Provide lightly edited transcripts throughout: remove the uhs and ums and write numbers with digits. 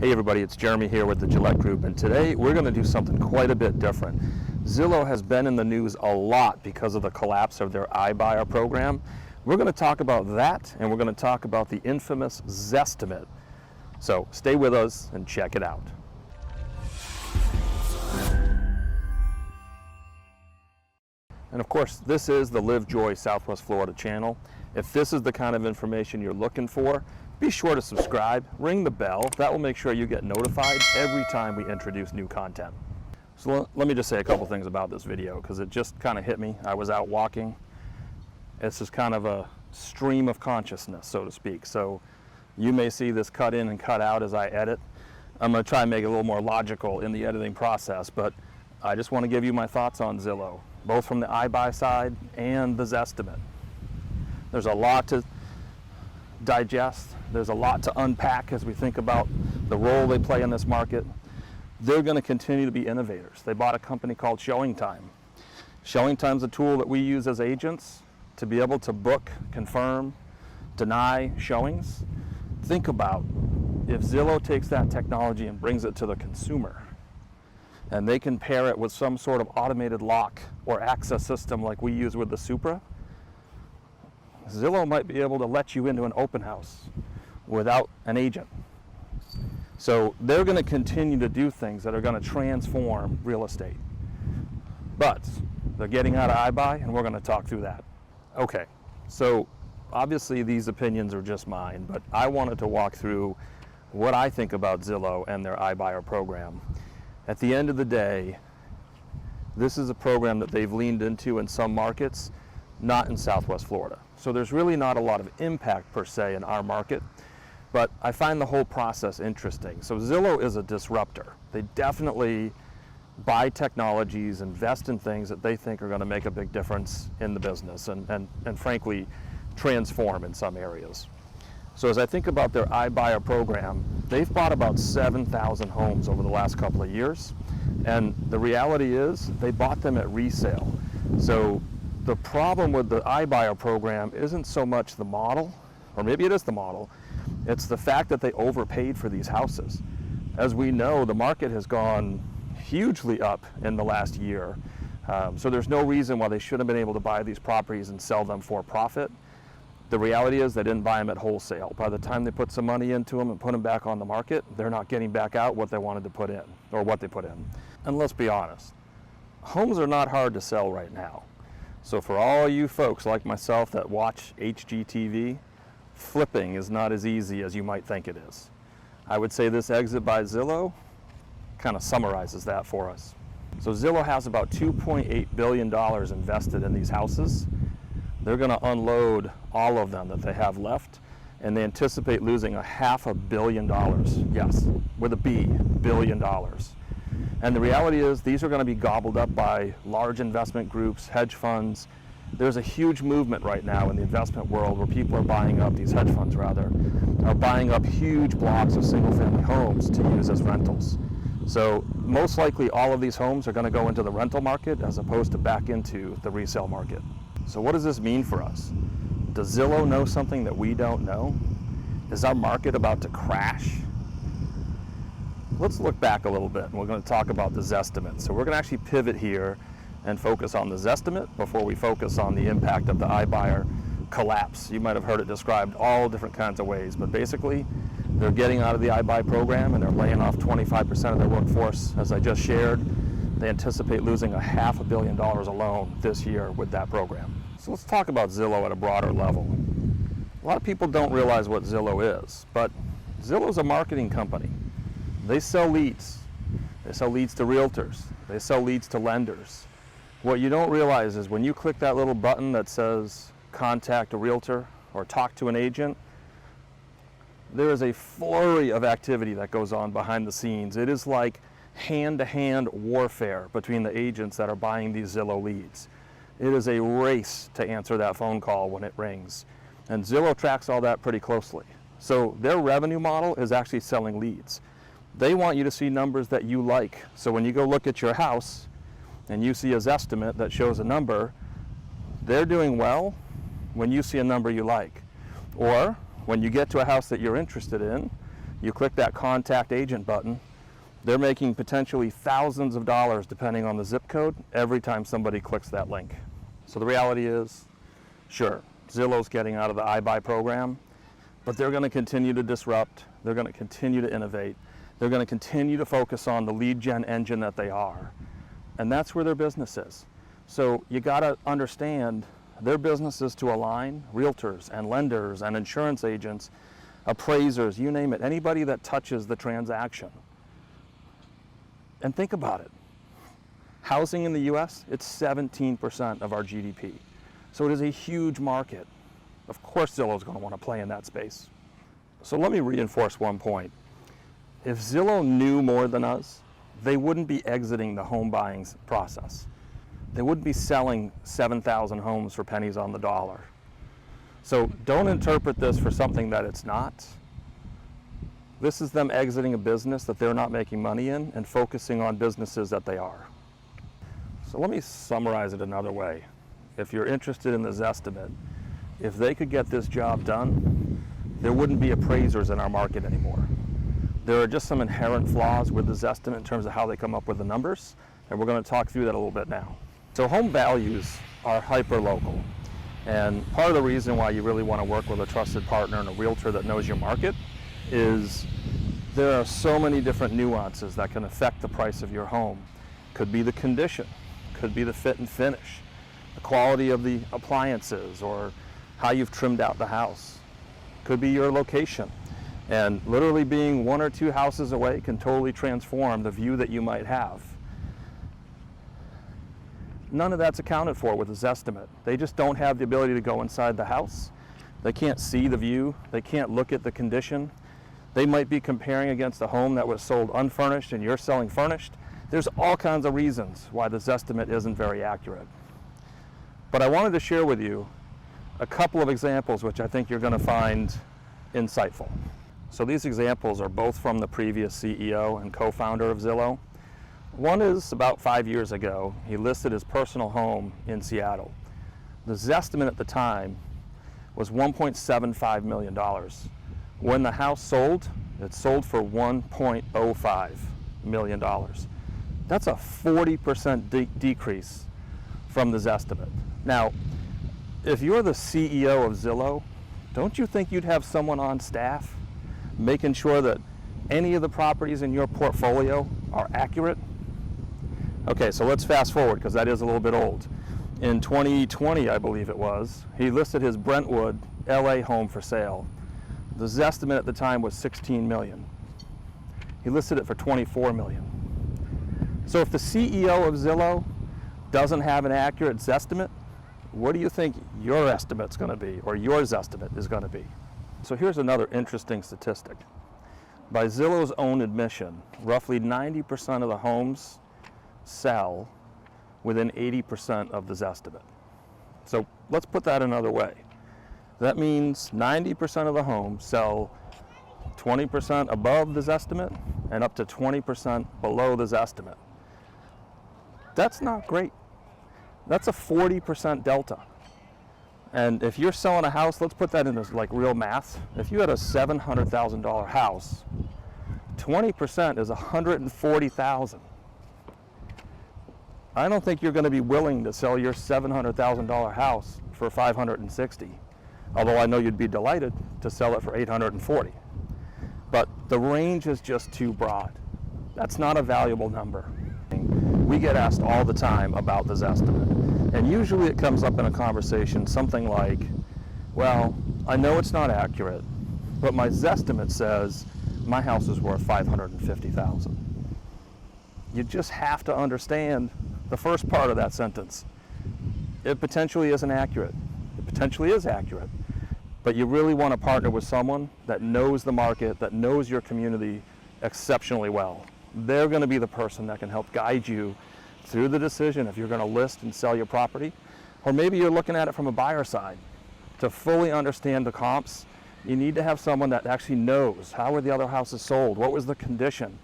Hey everybody, it's Jeremy here with the Guillette Group, and today we're going to do something quite a bit different. Zillow has been in the news a lot because of the collapse of their iBuyer program. We're going to talk about that, and we're going to talk about the infamous Zestimate. So stay with us and check it out. And of course, this is the Live Joy Southwest Florida channel. If this is the kind of information you're looking for, be sure to subscribe, ring the bell. That will make sure you get notified every time we introduce new content. So let me just say a couple things about this video, because it just kind of hit me. I was out walking. It's just kind of a stream of consciousness, so to speak. So you may see this cut in and cut out as I edit. I'm going to try and make it a little more logical in the editing process, but I just want to give you my thoughts on Zillow, both from the iBuy side and the Zestimate. There's a lot to digest. There's a lot to unpack as we think about the role they play in this market. They're going to continue to be innovators. They bought a company called ShowingTime. ShowingTime's a tool that we use as agents to be able to book, confirm, deny showings. Think about if Zillow takes that technology and brings it to the consumer, and they can pair it with some sort of automated lock or access system like we use with the Supra. Zillow might be able to let you into an open house without an agent. So they're going to continue to do things that are going to transform real estate. But they're getting out of iBuy, and we're going to talk through that. Okay, so obviously these opinions are just mine, but I wanted to walk through what I think about Zillow and their iBuyer program. At the end of the day, this is a program that they've leaned into in some markets, not in Southwest Florida. So there's really not a lot of impact per se in our market, but I find the whole process interesting. So Zillow is a disruptor. They definitely buy technologies, invest in things that they think are going to make a big difference in the business and frankly transform in some areas. So as I think about their iBuyer program, they've bought about 7,000 homes over the last couple of years, and the reality is they bought them at resale. So the problem with the iBuyer program isn't so much the model, or maybe it is the model, it's the fact that they overpaid for these houses. As we know, the market has gone hugely up in the last year, so there's no reason why they shouldn't have been able to buy these properties and sell them for profit. The reality is they didn't buy them at wholesale. By the time they put some money into them and put them back on the market, they're not getting back out what they wanted to put in, or what they put in. And let's be honest, homes are not hard to sell right now. So for all you folks like myself that watch HGTV, flipping is not as easy as you might think it is. I would say this exit by Zillow kind of summarizes that for us. So Zillow has about $2.8 billion invested in these houses. They're going to unload all of them that they have left, and they anticipate losing $500 million. Yes, with a B, billion dollars. And the reality is these are going to be gobbled up by large investment groups, hedge funds. There's a huge movement right now in the investment world where people are buying up, these hedge funds rather, are buying up huge blocks of single family homes to use as rentals. So most likely all of these homes are going to go into the rental market as opposed to back into the resale market. So what does this mean for us? Does Zillow know something that we don't know? Is our market about to crash? Let's look back a little bit, and we're going to talk about the Zestimate. So we're going to actually pivot here and focus on the Zestimate before we focus on the impact of the iBuyer collapse. You might have heard it described all different kinds of ways, but basically they're getting out of the iBuy program and they're laying off 25% of their workforce. As I just shared, they anticipate losing $500 million alone this year with that program. So let's talk about Zillow at a broader level. A lot of people don't realize what Zillow is, but Zillow's a marketing company. They sell leads. They sell leads to realtors. They sell leads to lenders. What you don't realize is when you click that little button that says contact a realtor or talk to an agent, there is a flurry of activity that goes on behind the scenes. It is like hand-to-hand warfare between the agents that are buying these Zillow leads. It is a race to answer that phone call when it rings. And Zillow tracks all that pretty closely. So their revenue model is actually selling leads. They want you to see numbers that you like. So when you go look at your house and you see a Zestimate that shows a number, they're doing well when you see a number you like. Or when you get to a house that you're interested in, You click that contact agent button, they're making potentially thousands of dollars depending on the zip code every time somebody clicks that link. So the reality is, sure, Zillow's getting out of the iBuy program, but they're going to continue to disrupt, they're going to continue to innovate, they're going to continue to focus on the lead gen engine that they are. And that's where their business is. So you got to understand their business is to align realtors and lenders and insurance agents, appraisers, you name it, anybody that touches the transaction. And think about it. Housing in the US, it's 17% of our GDP. So it is a huge market. Of course Zillow's going to want to play in that space. So let me reinforce one point. If Zillow knew more than us, they wouldn't be exiting the home buying process. They wouldn't be selling 7,000 homes for pennies on the dollar. So don't interpret this for something that it's not. This is them exiting a business that they're not making money in and focusing on businesses that they are. So let me summarize it another way. If you're interested in the Zestimate, if they could get this job done, there wouldn't be appraisers in our market anymore. There are just some inherent flaws with the Zestimate in terms of how they come up with the numbers, and we're going to talk through that a little bit now. So home values are hyper-local, and part of the reason why you really want to work with a trusted partner and a realtor that knows your market is there are so many different nuances that can affect the price of your home. Could be the condition, could be the fit and finish, the quality of the appliances, or how you've trimmed out the house. Could be your location. And literally being 1 or 2 houses away can totally transform the view that you might have. None of that's accounted for with a Zestimate. They just don't have the ability to go inside the house. They can't see the view. They can't look at the condition. They might be comparing against a home that was sold unfurnished and you're selling furnished. There's all kinds of reasons why the Zestimate isn't very accurate. But I wanted to share with you a couple of examples which I think you're going to find insightful. So these examples are both from the previous CEO and co-founder of Zillow. One is about 5 years ago. He listed his personal home in Seattle. The Zestimate at the time was $1.75 million. When the house sold, it sold for $1.05 million. That's a 40% decrease from the Zestimate. Now, if you're the CEO of Zillow, don't you think you'd have someone on staff making sure that any of the properties in your portfolio are accurate? Okay, so let's fast forward because that is a little bit old. In 2020, I believe it was, he listed his Brentwood, LA home for sale. The Zestimate at the time was $16 million. He listed it for $24 million. So if the CEO of Zillow doesn't have an accurate Zestimate, what do you think your estimate's going to be, or your Zestimate is going to be? So here's another interesting statistic. By Zillow's own admission, roughly 90% of the homes sell within 80% of the Zestimate. So let's put that another way. That means 90% of the homes sell 20% above the Zestimate and up to 20% below the Zestimate. That's not great. That's a 40% delta. And if you're selling a house, let's put that into like real math. If you had a $700,000 house, 20% is $140,000. I don't think you're going to be willing to sell your $700,000 house for $560,000, although I know you'd be delighted to sell it for $840,000. But the range is just too broad. That's not a valuable number. We get asked all the time about the Zestimate, and usually it comes up in a conversation something like, well, I know it's not accurate, but my Zestimate says my house is worth $550,000. You just have to understand the first part of that sentence. It potentially isn't accurate. It potentially is accurate, but you really want to partner with someone that knows the market, that knows your community exceptionally well. They're going to be the person that can help guide you through the decision if you're going to list and sell your property, or maybe you're looking at it from a buyer side. To fully understand the comps, you need to have someone that actually knows how were the other houses sold, what was the condition,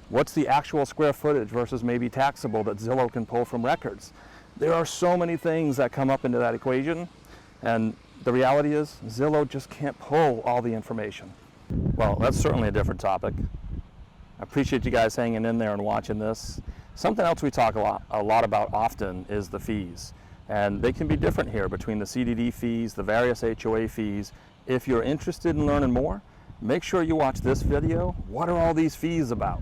what's the actual square footage versus maybe taxable that Zillow can pull from records. There are so many things that come up into that equation, and the reality is Zillow just can't pull all the information. Well, that's certainly a different topic. I appreciate you guys hanging in there and watching this. Something else we talk a lot about often is the fees. And they can be different here between the CDD fees, the various HOA fees. If you're interested in learning more, make sure you watch this video. What are all these fees about?